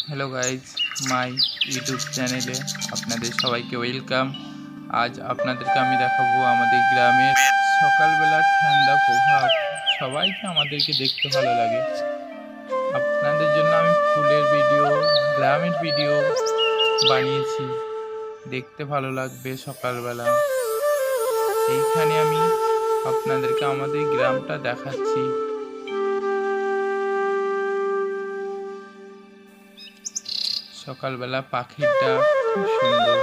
Hello guys, my YouTube চ্যানেলে আপনাদের সবাইকে ওয়েলকাম। আজ আপনাদেরকে আমি দেখাবো আমাদের গ্রামের সকালবেলার ঠান্ডা প্রভাব। সবাইকে আমাদেরকে দেখতে ভালো লাগে। আপনাদের জন্য আমি ফুলের ভিডিও, গ্রামের ভিডিও বানিয়েছি, দেখতে ভালো লাগবে সকালবেলা। এইখানে আমি আপনাদেরকে আমাদের গ্রামটা দেখাচ্ছি। সকালবেলা পাখির ডাক খুব সুন্দর।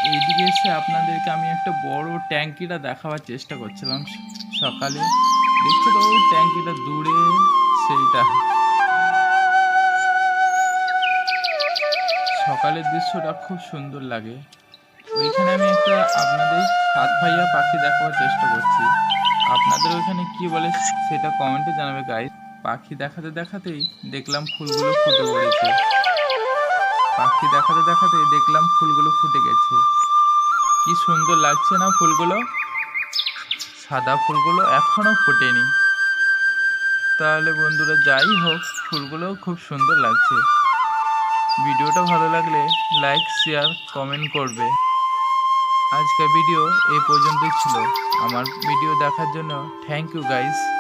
এইদিকে এসে আপনাদেরকে আমি একটা বড় ট্যাঙ্কিটা দেখাবার চেষ্টা করছিলাম সকালে। দেখছো তো ওই ট্যাঙ্কিটা দূরে, সেইটা সকালের দৃশ্যটা খুব সুন্দর লাগে। ওইখানে আমি একটা আপনাদের সাত ভাইয়া পাখি দেখাবার চেষ্টা করছি। আপনাদের ওইখানে কি বলে সেটা কমেন্টে জানাবে গাইস। পাখি দেখাতে দেখাতেই দেখলাম ফুলগুলো ফুটে পড়েছে। পাখি দেখাতে দেখাতেই দেখলাম ফুলগুলো ফুটে গেছে। কি সুন্দর লাগছে না ফুলগুলো? সাদা ফুলগুলো এখনো ফোটেনি। তাহলে বন্ধুরা, যাই হোক, ফুলগুলো খুব সুন্দর লাগছে। ভিডিওটা ভালো লাগলে লাইক, শেয়ার, কমেন্ট করবে। আজকের ভিডিও এই পর্যন্তই ছিল। আমার ভিডিও দেখার জন্য থ্যাংক ইউ গাইস।